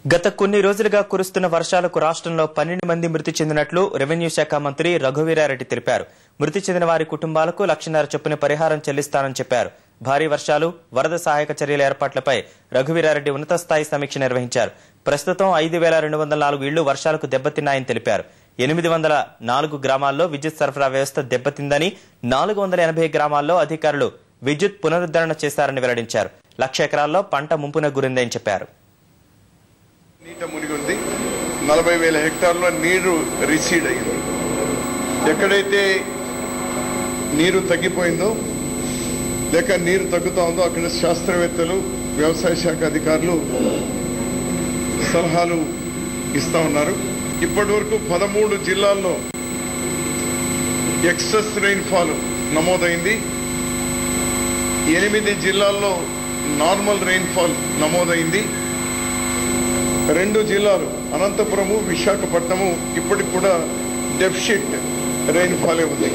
గత కొన్ని రోజులుగా కురుస్తున్న వర్షాలకు రాష్ట్రంలో 12 మంది మృతి చెందినట్లు రెవెన్యూ శాఖ మంత్రి రఘువీరారెడ్డి తెలిపారు. మృతి చెందిన వారి కుటుంబాలకు 1,00,000 చొప్పున పరిహారం చెల్లిస్తానని చెప్పారు. భారీ వర్షాలు, వరద సహాయక చర్యల ఏర్పాట్లపై రఘువీరారెడ్డి ఉన్నత స్థాయి సమీక్ష నిర్వహించారు. ప్రస్తుతం 5,204 ఇళ్లు వర్షాలకు దెబ్బతిన్నాయని తెలిపారు. 804 గ్రామాల్లో విద్యుత్ సరఫరా వ్యవస్థ దెబ్బతిందని, 480 గ్రామాల్లో అధికారులు విద్యుత్ పునరుద్ధరణ చేశారని వెల్లడించారు. 1,00,000 ఎకరాల్లో పంట ముంపున గురైందని చెప్పారు. నీట మునిగి ఉంది. 40,000 హెక్టార్ల నీరు రిసీడ్ అయింది. ఎక్కడైతే నీరు తగ్గిపోయిందో లేక నీరు తగ్గుతా ఉందో అక్కడ శాస్త్రవేత్తలు, వ్యవసాయ శాఖ అధికారులు సలహాలు ఇస్తా ఉన్నారు. ఇప్పటి వరకు 13 జిల్లాల్లో ఎక్సెస్ రెయిన్ఫాల్ నమోదైంది. 8 జిల్లాల్లో నార్మల్ రెయిన్ఫాల్ నమోదైంది. 2 జిల్లాలు అనంతపురము, విశాఖపట్నము ఇప్పటికి కూడా డెఫిషిట్ రెయిన్ఫాలే ఉంది.